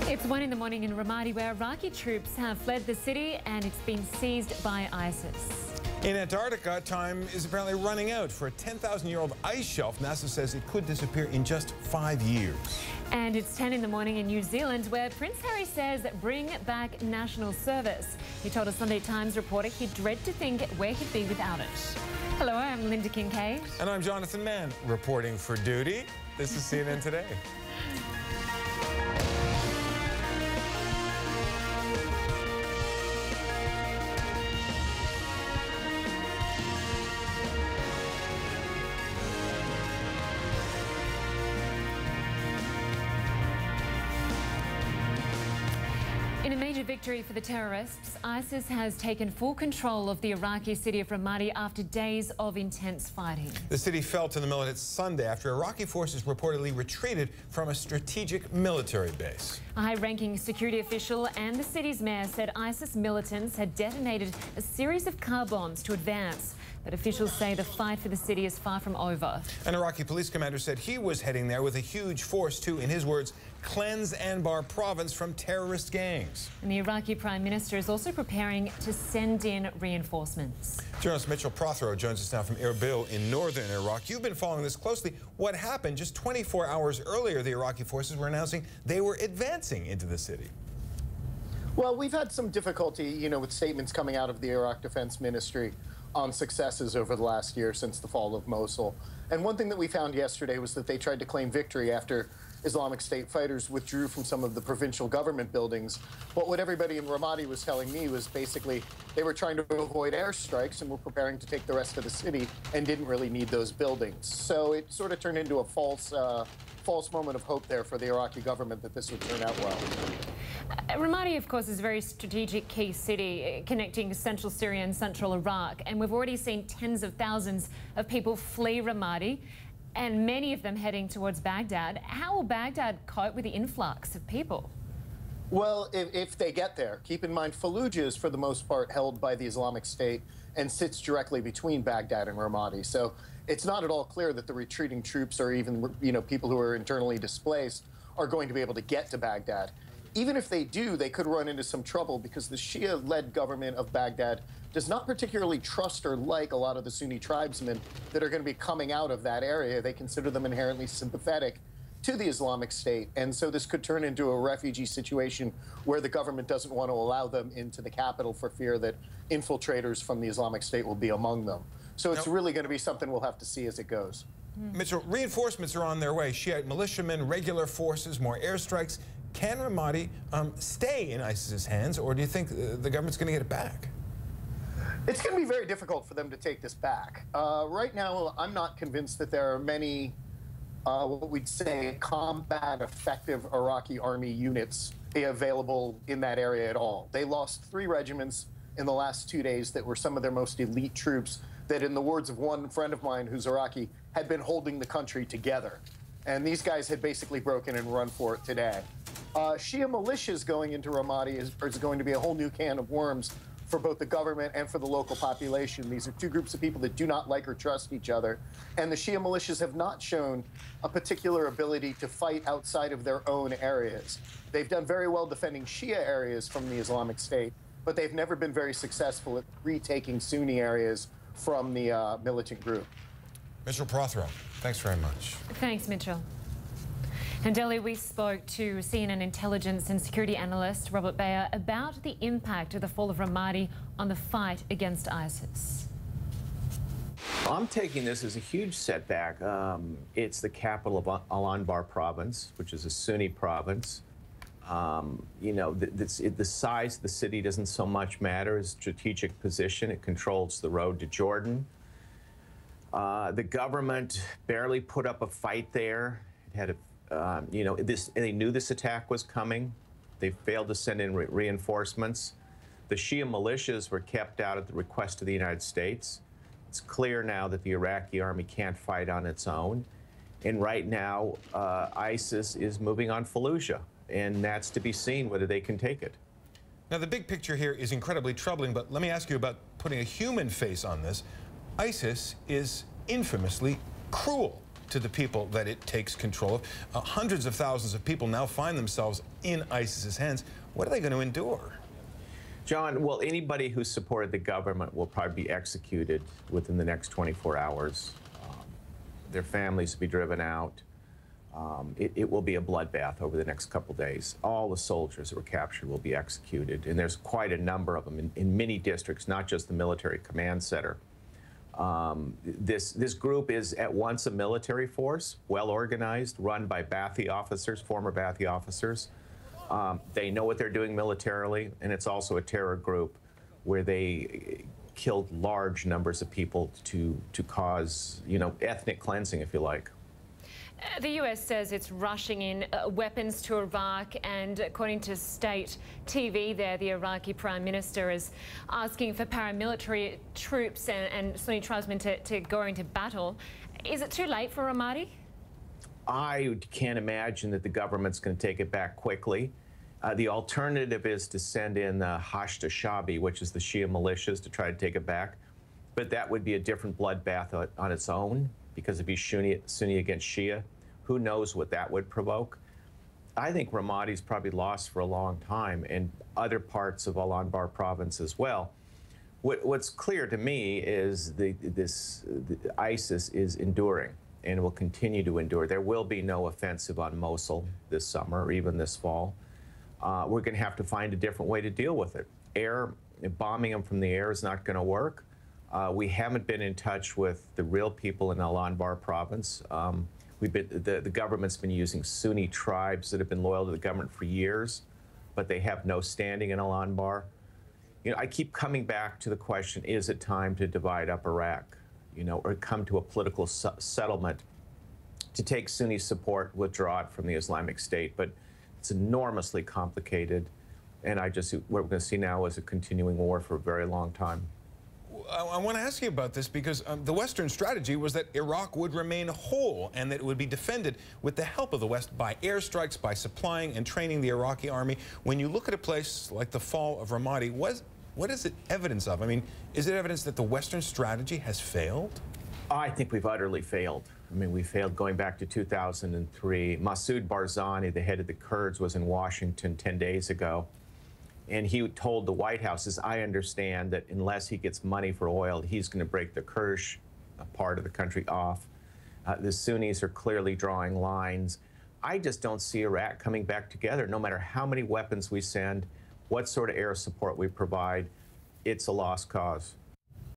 It's 1 in the morning in Ramadi, where Iraqi troops have fled the city and it's been seized by ISIS. In Antarctica, time is apparently running out for a 10,000-year-old ice shelf. NASA says it could disappear in just 5 years. And it's 10 in the morning in New Zealand, where Prince Harry says bring back national service. He told a Sunday Times reporter he'd dread to think where he'd be without it. Hello, I'm Linda Kincaid. And I'm Jonathan Mann, reporting for duty. This is CNN Today. In a major victory for the terrorists, ISIS has taken full control of the Iraqi city of Ramadi after days of intense fighting. The city fell to the militants Sunday after Iraqi forces reportedly retreated from a strategic military base. A high-ranking security official and the city's mayor said ISIS militants had detonated a series of car bombs to advance. But officials say the fight for the city is far from over. An Iraqi police commander said he was heading there with a huge force to, in his words, cleanse Anbar province from terrorist gangs. And the Iraqi Prime Minister is also preparing to send in reinforcements. Journalist Mitchell Prothero joins us now from Erbil in northern Iraq. You've been following this closely. What happened? Just 24 hours earlier, the Iraqi forces were announcing they were advancing into the city. Well, we've had some difficulty, with statements coming out of the Iraq Defense Ministry on successes over the last year since the fall of Mosul. And one thing that we found yesterday was that they tried to claim victory after Islamic State fighters withdrew from some of the provincial government buildings. But what everybody in Ramadi was telling me was basically they were trying to avoid airstrikes and were preparing to take the rest of the city and didn't really need those buildings. So it sort of turned into a false moment of hope there for the Iraqi government that this would turn out well. Ramadi, of course, is a very strategic key city connecting central Syria and central Iraq. And we've already seen tens of thousands of people flee Ramadi, and many of them heading towards Baghdad. How will Baghdad cope with the influx of people? Well, if they get there, keep in mind Fallujah is for the most part held by the Islamic State and sits directly between Baghdad and Ramadi. So it's not at all clear that the retreating troops or even people who are internally displaced are going to be able to get to Baghdad. Even if they do, they could run into some trouble because the Shia-led government of Baghdad does not particularly trust or like a lot of the Sunni tribesmen that are going to be coming out of that area. They consider them inherently sympathetic to the Islamic State. And so this could turn into a refugee situation where the government doesn't want to allow them into the capital for fear that infiltrators from the Islamic State will be among them. So it's really going to be something we'll have to see as it goes. Mitchell, reinforcements are on their way. Shiite militiamen, regular forces, more airstrikes. Can Ramadi stay in ISIS's hands, or do you think the government's going to get it back? It's going to be very difficult for them to take this back. Right now, I'm not convinced that there are many, what we'd say, combat-effective Iraqi army units available in that area at all. They lost 3 regiments in the last 2 days that were some of their most elite troops that, in the words of one friend of mine who's Iraqi, had been holding the country together. And these guys had basically broken and run for it today. Shia militias going into Ramadi is going to be a whole new can of worms for both the government and for the local population. These are 2 groups of people that do not like or trust each other. And the Shia militias have not shown a particular ability to fight outside of their own areas. They've done very well defending Shia areas from the Islamic State, but they've never been very successful at retaking Sunni areas from the militant group. Mitchell Prothero, thanks very much. Thanks, Mitchell. In Delhi, we spoke to CNN intelligence and security analyst Robert Baer about the impact of the fall of Ramadi on the fight against ISIS. I'm taking this as a huge setback. It's the capital of Al-Anbar province, which is a Sunni province. The size of the city doesn't so much matter as strategic position. It controls the road to Jordan. The government barely put up a fight there. It had they knew this attack was coming. They failed to send in reinforcements. The Shia militias were kept out at the request of the United States. It's clear now that the Iraqi army can't fight on its own. And right now, ISIS is moving on Fallujah, and that's to be seen whether they can take it. Now, the big picture here is incredibly troubling, but let me ask you about putting a human face on this. ISIS is infamously cruel. to the people that it takes control of. Hundreds of thousands of people now find themselves in ISIS's hands. What are they going to endure? John, well, anybody who supported the government will probably be executed within the next 24 hours. Their families will be driven out. It will be a bloodbath over the next couple days. All the soldiers that were captured will be executed, and there's quite a number of them in many districts, not just the military command center. This group is at once a military force, well organized, run by Ba'athi officers, former Ba'athi officers. They know what they're doing militarily, and it's also a terror group where they killed large numbers of people to cause, ethnic cleansing, if you like. The US says it's rushing in weapons to Iraq, and according to state TV there, the Iraqi Prime Minister is asking for paramilitary troops and Sunni tribesmen to go into battle. Is it too late for Ramadi? I can't imagine that the government's going to take it back quickly. The alternative is to send in the Hashd Shabi, which is the Shia militias, to try to take it back. But that would be a different bloodbath on its own, because it'd be Sunni against Shia. Who knows what that would provoke? I think Ramadi's probably lost for a long time, and other parts of Al-Anbar province as well. What's clear to me is ISIS is enduring and will continue to endure. There will be no offensive on Mosul this summer or even this fall. We're going to have to find a different way to deal with it. Bombing them from the air is not going to work. We haven't been in touch with the real people in Al-Anbar province. The government's been using Sunni tribes that have been loyal to the government for years, but they have no standing in Al-Anbar. I keep coming back to the question, is it time to divide up Iraq, or come to a political settlement to take Sunni support, withdraw it from the Islamic State? But it's enormously complicated, and what we're going to see now is a continuing war for a very long time. I want to ask you about this because the Western strategy was that Iraq would remain whole and that it would be defended with the help of the West by airstrikes, by supplying and training the Iraqi army. When you look at a place like the fall of Ramadi, what is it evidence of? I mean, is it evidence that the Western strategy has failed? I think we've utterly failed. I mean, we failed going back to 2003. Masoud Barzani, the head of the Kurds, was in Washington 10 days ago. And he told the White House, as I understand, that unless he gets money for oil, he's going to break the Kurdish part of the country off. The Sunnis are clearly drawing lines. I just don't see Iraq coming back together. No matter how many weapons we send, what sort of air support we provide, it's a lost cause.